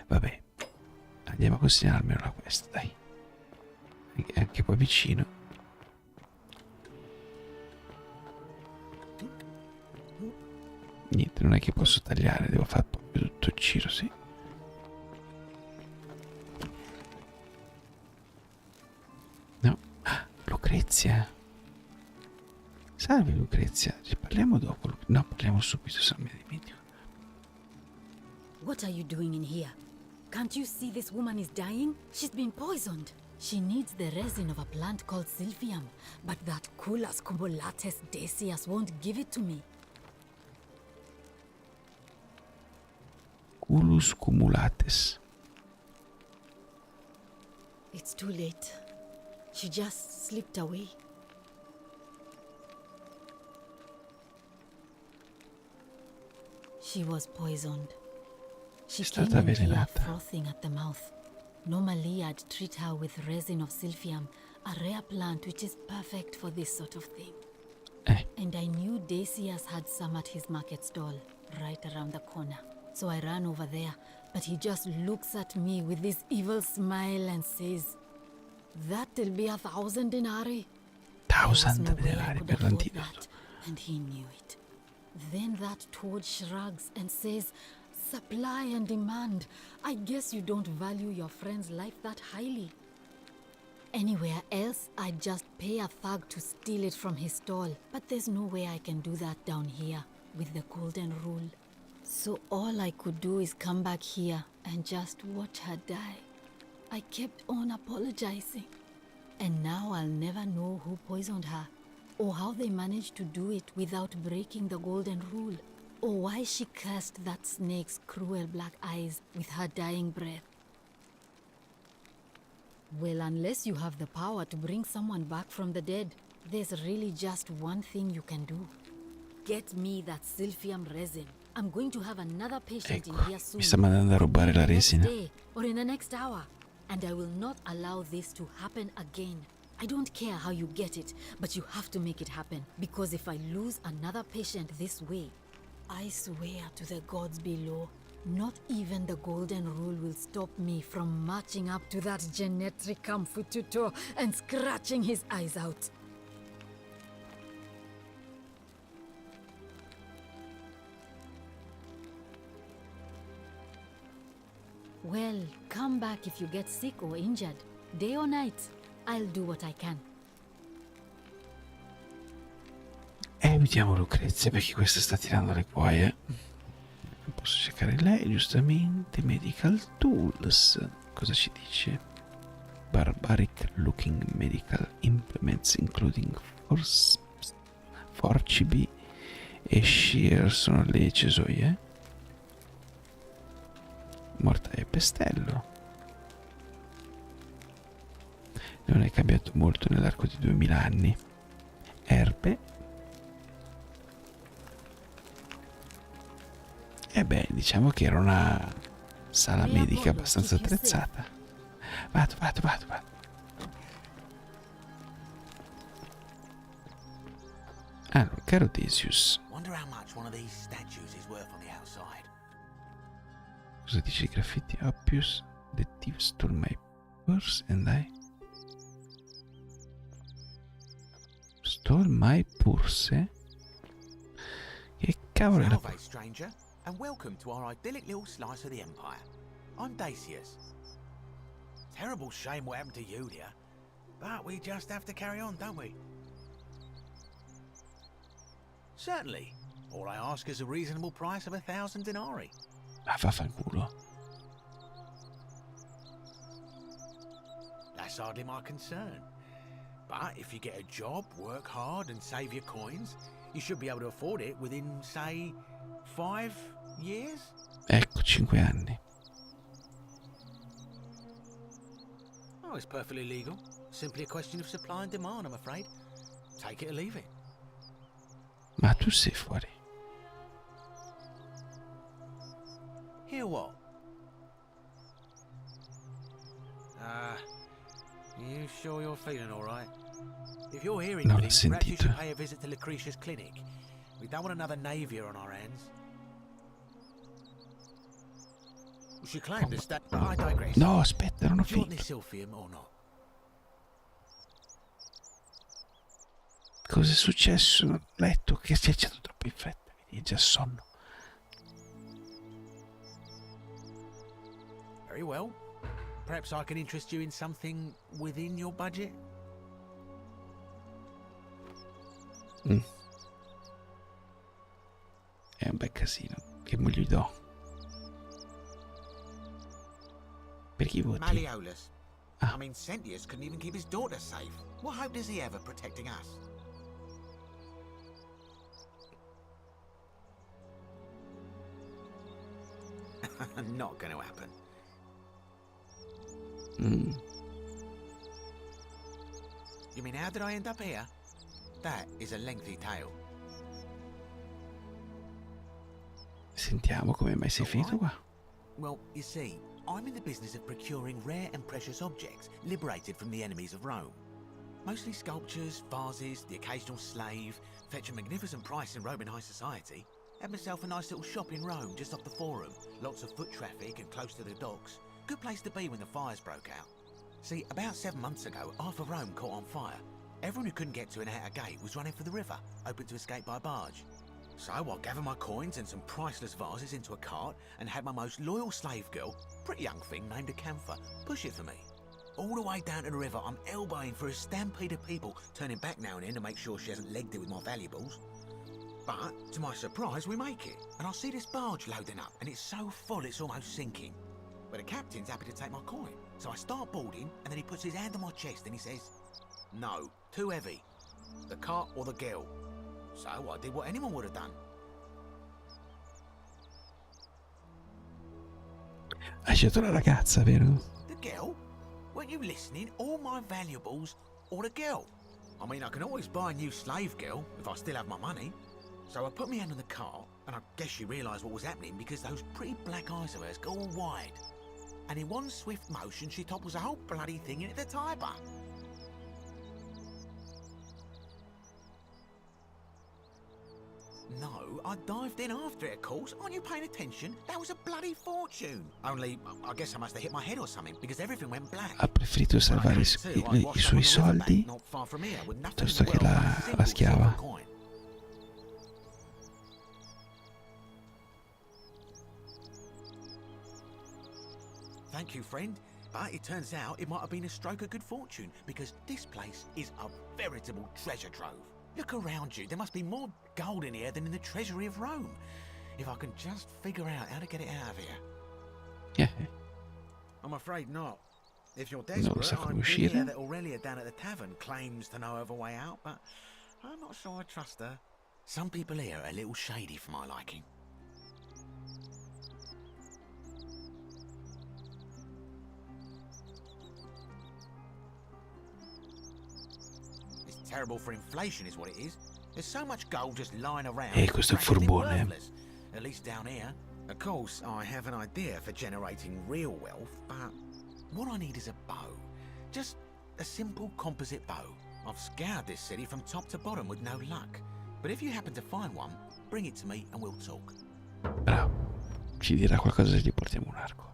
Vabbè, andiamo a consegnarmelo a questa, dai. È anche qua vicino. Niente, non è che posso tagliare, devo fare proprio tutto il giro, sì. No. Ah, Lucrezia. Salve Lucrezia, ci parliamo dopo. No, parliamo subito, se non mi dimentico. What are you doing in here? Can't you see this woman is dying? She's been poisoned. She needs the resin of a plant called Sylvium, but that Culus cumulatus decius won't give it to me. Culus cumulatus. It's too late. She just slipped away. She was poisoned. She È came stata in here avvelenata. frothing at the mouth. Normally I'd treat her with resin of Sylvium, a rare plant which is perfect for this sort of thing. And I knew Decius had some at his market stall, right around the corner. So I ran over there, but he just looks at me with this evil smile and says, "That'll be 1,000 denarii." There was 1000 no way I denari could per afford l'antidoto. that, and he knew it. Then that toad shrugs and says, "Supply and demand. I guess you don't value your friend's life that highly." Anywhere else, I'd just pay a thug to steal it from his stall. But there's no way I can do that down here, with the golden rule. So all I could do is come back here and just watch her die. I kept on apologizing. And now I'll never know who poisoned her, or how they managed to do it without breaking the golden rule, or why she cursed that snake's cruel black eyes with her dying breath. Well, unless you have the power to bring someone back from the dead, there's really just one thing you can do. Get me that Sylvium resin. I'm going to have another patient in Ecco, here soon. mi sta mandando a Could be rubare la the next resina. day, or in the next hour. And I will not allow this to happen again. I don't care how you get it, but you have to make it happen. Because if I lose another patient this way, I swear to the gods below, not even the golden rule will stop me from marching up to that genetricum fututo and scratching his eyes out. Well, come back if you get sick or injured. Day or night, I'll do what I can. Aiutiamo Lucrezia perché questa sta tirando le cuoie. Non posso cercare lei, giustamente. Medical tools. Cosa ci dice? Barbaric looking medical implements including forcibi e shear sono le cesoie. Mortaio e pestello. Non è cambiato molto nell'arco di 2000 anni. Erbe. E beh, diciamo che era una sala medica abbastanza attrezzata. Vado. Allora, caro Decius. Wonder how much one of these statues is worth on the outside. Cosa dice i graffiti? Oppius, the thief stole my purse and I stole my purse? Che cavolo è la Salve, stranger, and welcome to our idyllic little slice of the Empire. I'm Decius. Terrible shame what happened to you, dear. But we just have to carry on, don't we? Certainly. All I ask is a reasonable price of 1,000 denarii. Ah, vaffanculo. That's hardly my concern. But if you get a job, work hard and save your coins, you should be able to afford it within, say, 5 years? Ecco, 5 anni. Oh, it's perfectly legal. Simply a question of supply and demand, I'm afraid. Take it or leave it. Ma tu sei fuori. Hear what? You sure you're feeling all right? If you're hearing Non l'ho things, perhaps you sentito. should pay a visit to Lucretia's clinic. We don't want another Navia on our hands. She claimed to stat, but I digress. No, aspetta, non ho Do you want finito. this silphium or not? Cosa è successo? Ho letto che si è acceso troppo in fretta. Vedi, è già sonno. Very well. Perhaps I can interest you in something within your budget? È un bel casino. Che mo gli do? Per chi voti? Malleolus. Ah. I mean, Sentius couldn't even keep his daughter safe. What hope does he have of protecting us? Not going to happen. You mean, how did I end up here? That is a lengthy tale. Sentiamo come mai sei finito qua. Well, you see, I'm in the business of procuring rare and precious objects liberated from the enemies of Rome. Mostly sculptures, vases, the occasional slave. Fetch a magnificent price in Roman high society. Had myself a nice little shop in Rome just off the Forum. Lots of foot traffic and close to the docks. Good place to be when the fires broke out. See, about 7 months ago, half of Rome caught on fire. Everyone who couldn't get to an outer gate was running for the river, open to escape by barge. So I gathered my coins and some priceless vases into a cart and had my most loyal slave girl, pretty young thing named Acantha, push it for me. All the way down to the river, I'm elbowing for a stampede of people, turning back now and then to make sure she hasn't legged it with my valuables. But, to my surprise, we make it, and I see this barge loading up, and it's so full it's almost sinking. But the captain's happy to take my coin, so I start boarding, and then he puts his hand on my chest and he says, "No, too heavy. The cart or the girl." So I did what anyone would have done. Hai scelto la ragazza, vero? The girl? Weren't you listening? All my valuables or the girl? I mean, I can always buy a new slave girl if I still have my money. So I put my hand on the cart, and I guess she realised what was happening because those pretty black eyes of hers go all wide. And in one swift motion, she topples the whole bloody thing into the Tiber. No, I dived in after it, of course. Aren't you paying attention? That was a bloody fortune. Only, I guess I must have hit my head or something, because everything went black. Ha preferito salvare i suoi soldi piuttosto che la schiava. Thank you, friend. But it turns out it might have been a stroke of good fortune, because this place is a veritable treasure trove. Look around you. There must be more gold in here than in the treasury of Rome. If I can just figure out how to get it out of here. Yeah. I'm afraid not. If you're Non lo desperate, sa come I'm uscire. here that Aurelia down at the tavern claims to know of a way out, but I'm not sure I trust her. Some people here are a little shady for my liking. Terrible for inflation is what it is. There's so much gold just lying around. Questo è practically furbone. worthless, at least down here. Of course, I have an idea for generating real wealth, but what I need is a bow. Just a simple composite bow. I've scoured this city from top to bottom with no luck. But if you happen to find one, bring it to me and we'll talk. Bravo. Ci dirà qualcosa se gli portiamo un arco.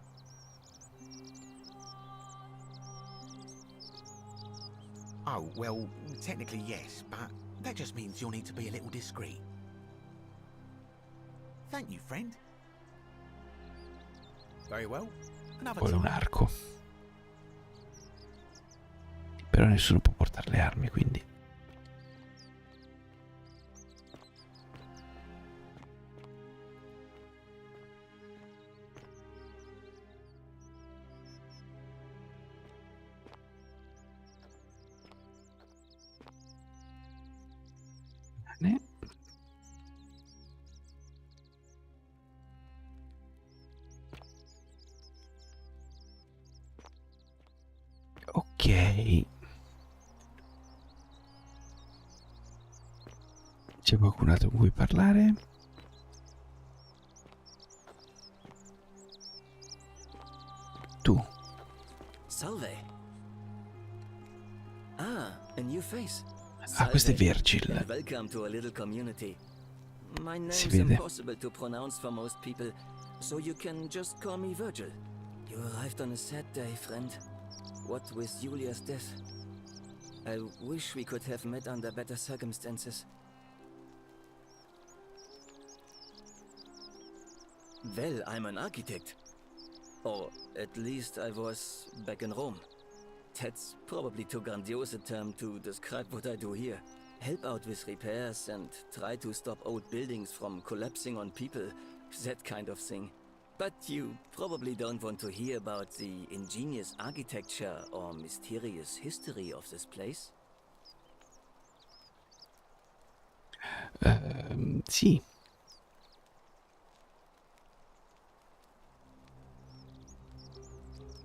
Oh, well, technically yes, but that just means you'll need to be a little discreet. Thank you, friend. Very well. Another Vuole un time. arco. Però nessuno può portare le armi, quindi... Bene. Ok. C'è qualcun altro con cui parlare? Tu. Salve. Ah, a new face. Ah, questo è Salve, Virgil. and welcome to a little community. My Si name's vede. impossible to pronounce for most people, so you can just call me Virgil. You arrived on a sad day, friend. What with Julia's death? I wish we could have met under better circumstances. Well, I'm an architect. Or at least I was back in Rome. That's probably too grandiose a term to describe what I do here. Help out with repairs and try to stop old buildings from collapsing on people, that kind of thing. But you probably don't want to hear about the ingenious architecture or mysterious history of this place? Sì.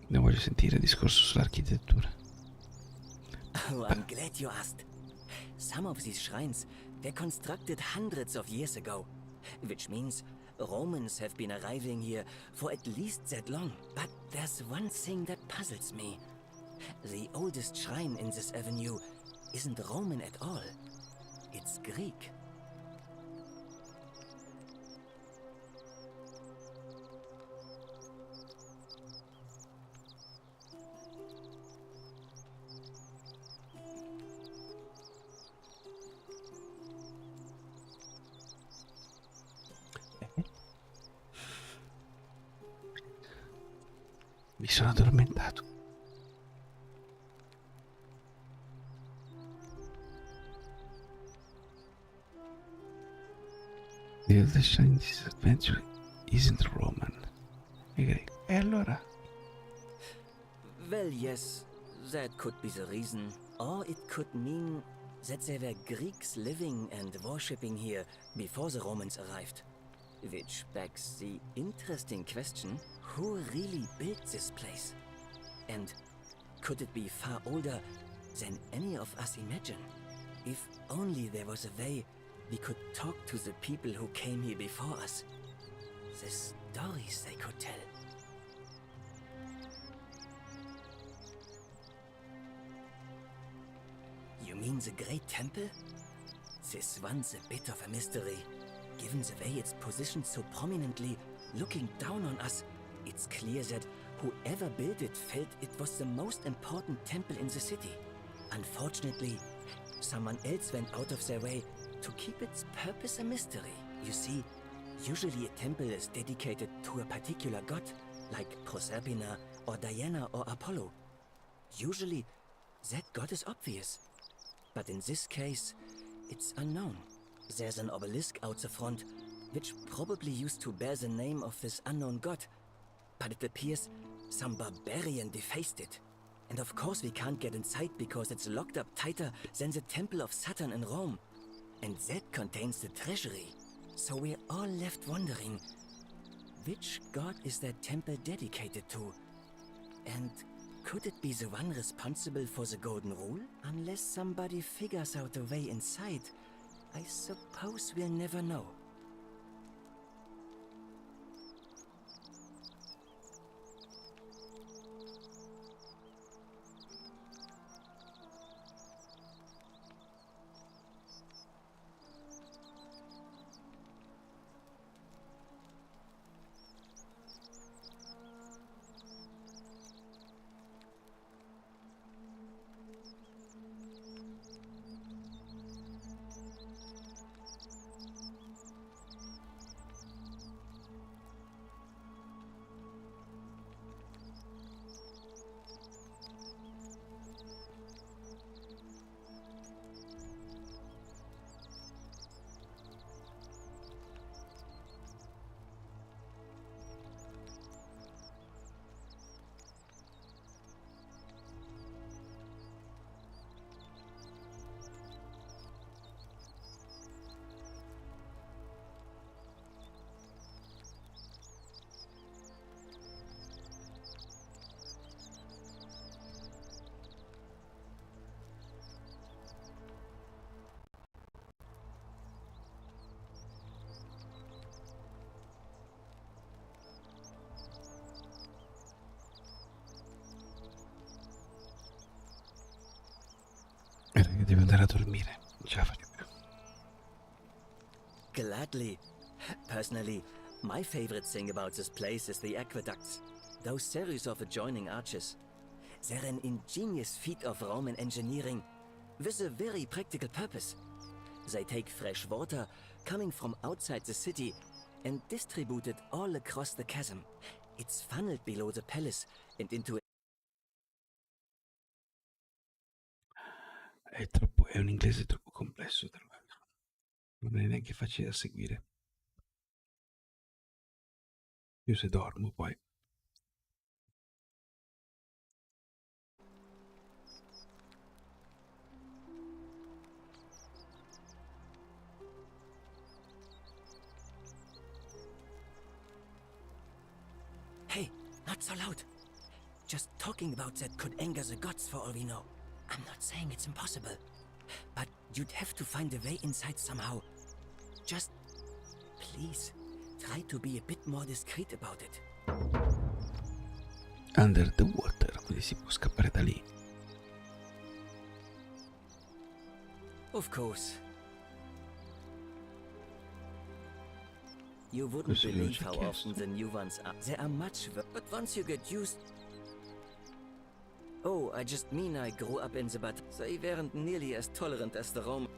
Ne voglio sentire il discorso sull'architettura. Oh, I'm glad you asked. Some of these shrines were constructed hundreds of years ago, which means Romans have been arriving here for at least that long. But there's one thing that puzzles me. The oldest shrine in this avenue isn't Roman at all. It's Greek. Mi sono addormentato. The other side in this adventure isn't Roman. È greco. E allora? Well, yes, that could be the reason. Or it could mean that there were Greeks living and worshipping here before the Romans arrived. Which begs the interesting question, who really built this place? And could it be far older than any of us imagine? If only there was a way we could talk to the people who came here before us. The stories they could tell. You mean the Great Temple? This one's a bit of a mystery. Given the way it's positioned so prominently, looking down on us, it's clear that whoever built it felt it was the most important temple in the city. Unfortunately, someone else went out of their way to keep its purpose a mystery. You see, usually a temple is dedicated to a particular god, like Proserpina or Diana or Apollo. Usually, that god is obvious. But in this case, it's unknown. There's an obelisk out the front, which probably used to bear the name of this unknown god. But it appears some barbarian defaced it. And of course we can't get inside because it's locked up tighter than the Temple of Saturn in Rome. And that contains the treasury. So we're all left wondering, which god is that temple dedicated to? And could it be the one responsible for the Golden Rule? Unless somebody figures out a way inside, I suppose we'll never know. Devo andare a dormire. Non ce la faccio più. Gladly. Personally, my favorite thing about this place is the aqueducts. Those series of adjoining arches. They're an ingenious feat of Roman engineering with a very practical purpose. They take fresh water coming from outside the city and distribute it all across the chasm. It's funneled below the palace and into È un inglese troppo complesso, tra l'altro. Non è neanche facile da seguire. Io se dormo poi. Hey, not so loud. Just talking about that could anger the gods for all we know. I'm not saying it's impossible, but you'd have to find a way inside somehow. Just, please, try to be a bit more discreet about it. Under the water, quindi si può scappare da lì. Of course. You wouldn't Questo believe l'ho how già often chiesto. the new ones are. They are much, but once you get used... Oh, I just mean I grew up in the but they weren't nearly as tolerant as the Rome.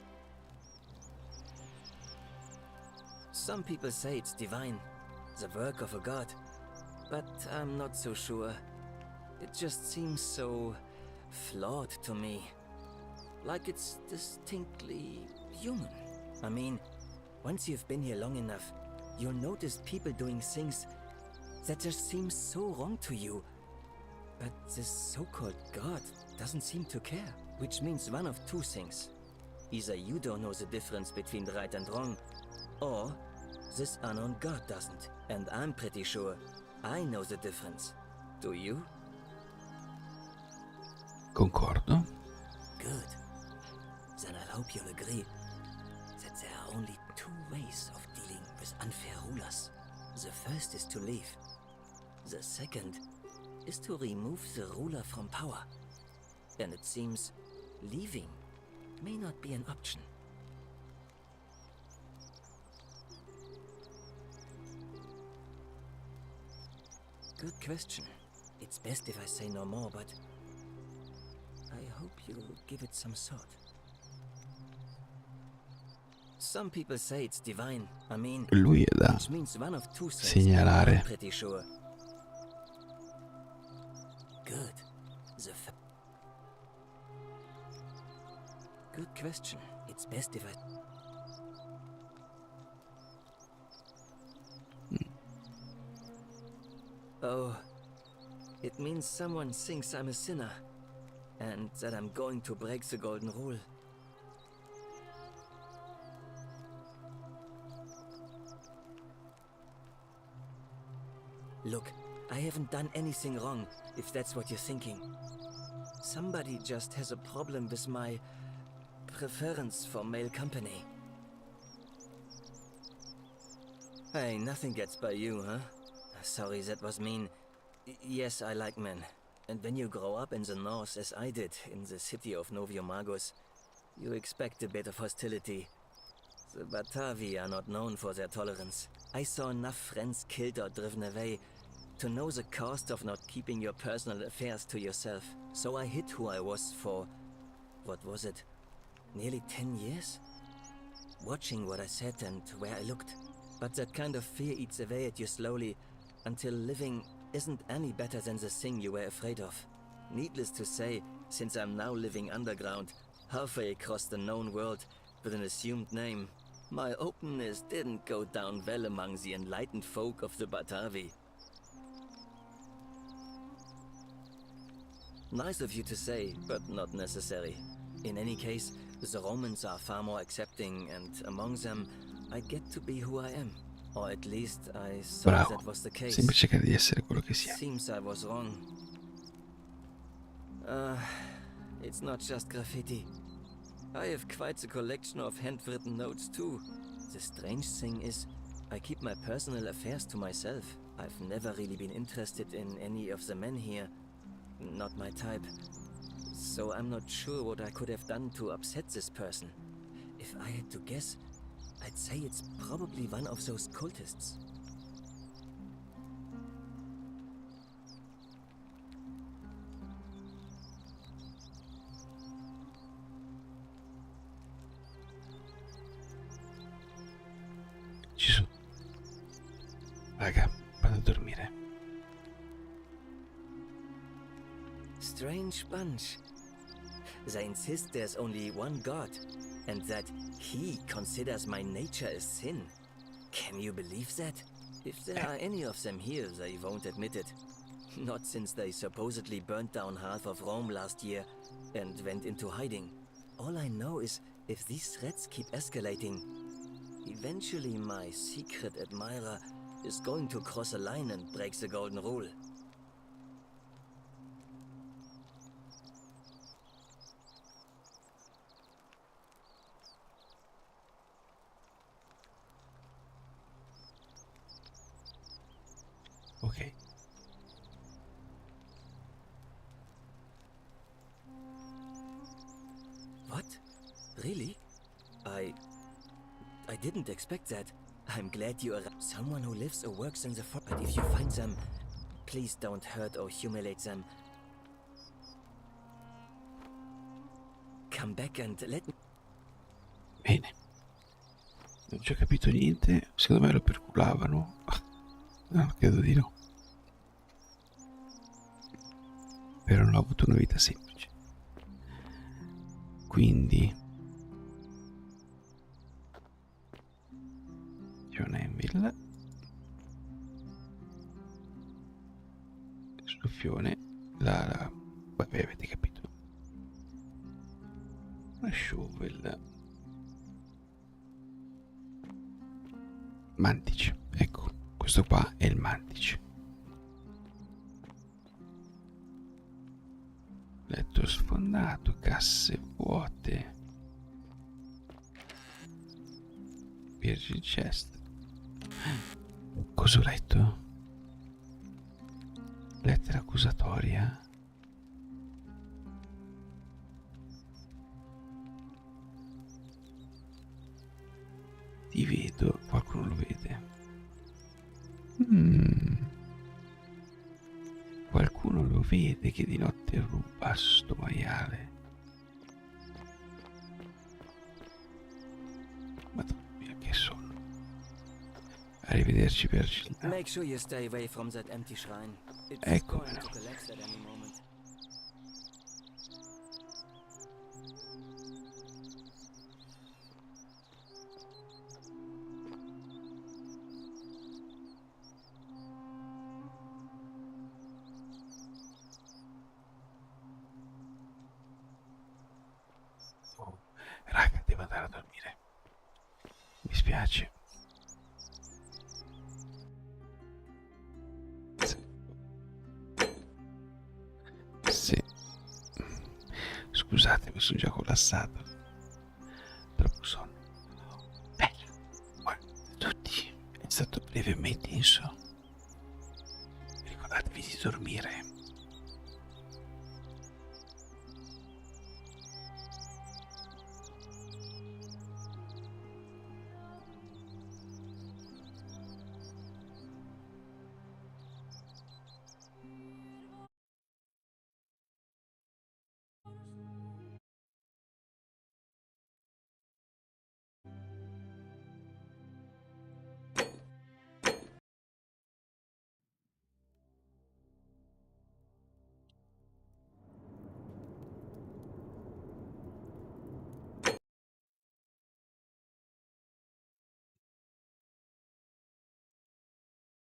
Some people say it's divine, the work of a god, but I'm not so sure. It just seems so flawed to me. Like it's distinctly human. I mean, once you've been here long enough, you'll notice people doing things that just seem so wrong to you. But this so-called god doesn't seem to care. Which means one of two things. Either you don't know the difference between right and wrong, or this unknown god doesn't. And I'm pretty sure I know the difference. Do you? Concordo. Good. Then I hope you'll agree that there are only two ways of dealing with unfair rulers. The first is to leave. The second is to remove the ruler from power. And it seems leaving may not be an option. Good question. It's best if I say no more, but I hope you'll give it some thought. Some people say it's divine. I mean, Lui è da which means one of two things. segnalare. I'm pretty sure. Good. Good question. It's best if I... Oh, it means someone thinks I'm a sinner, and that I'm going to break the golden rule. Look, I haven't done anything wrong, if that's what you're thinking. Somebody just has a problem with my preference for male company. Hey, nothing gets by you, huh? Sorry, that was mean. Yes, I like men. And when you grow up in the north, as I did, in the city of Noviomagus, you expect a bit of hostility. The Batavi are not known for their tolerance. I saw enough friends killed or driven away to know the cost of not keeping your personal affairs to yourself. So I hid who I was for, what was it, nearly 10 years? Watching what I said and where I looked. But that kind of fear eats away at you slowly, until living isn't any better than the thing you were afraid of. Needless to say, since I'm now living underground, halfway across the known world, with an assumed name, my openness didn't go down well among the enlightened folk of the Batavi. Nice of you to say, but not necessary. In any case, the Romans are far more accepting, and among them, I get to be who I am. Or at least I thought that was the case. Sembra cercare di essere quello che si è. Seems I was wrong. It's not just graffiti. I have quite a collection of handwritten notes too. The strange thing is, I keep my personal affairs to myself. I've never really been interested in any of the men here. Not my type. so I'm not sure what I could have done to upset this person. If I had to guess, I'd say it's probably one of those cultists. Ci sono. Raga, vado a dormire. Strange bunch. They insist there's only one God, and that he considers my nature a sin. Can you believe that? If there are any of them here, they won't admit it. Not since they supposedly burnt down half of Rome last year and went into hiding. All I know is if these threats keep escalating, eventually my secret admirer is going to cross a line and break the golden rule. Ok. What? Really? I didn't expect that. I'm glad you are someone who lives or works in the forest. But if you find them, please don't hurt or humiliate them. Come back and let me... Bene. Non ci ho capito niente. Secondo me lo perculavano. No, credo di no. Però non ho avuto una vita semplice. Quindi John Anvil, soffione, vabbè, avete capito, una shovel, mantice, ecco, questo qua è il mantice. Letto sfondato, casse vuote, Virgin chest. Cosa ho letto? Lettera accusatoria. Ti vedo, qualcuno lo vede. Qualcuno lo vede che di notte ruba sto maiale. Madonna mia, che sonno. Arrivederci Virginia. Make sure you stay away from that empty shrine. It's Ecco. going to collapse at any moment. Oh, raga, devo andare a dormire. Mi spiace. Sì. Scusate, mi sono già collassato. Troppo sonno. Buonanotte a tutti. È stato brevemente intenso. Ricordatevi di dormire.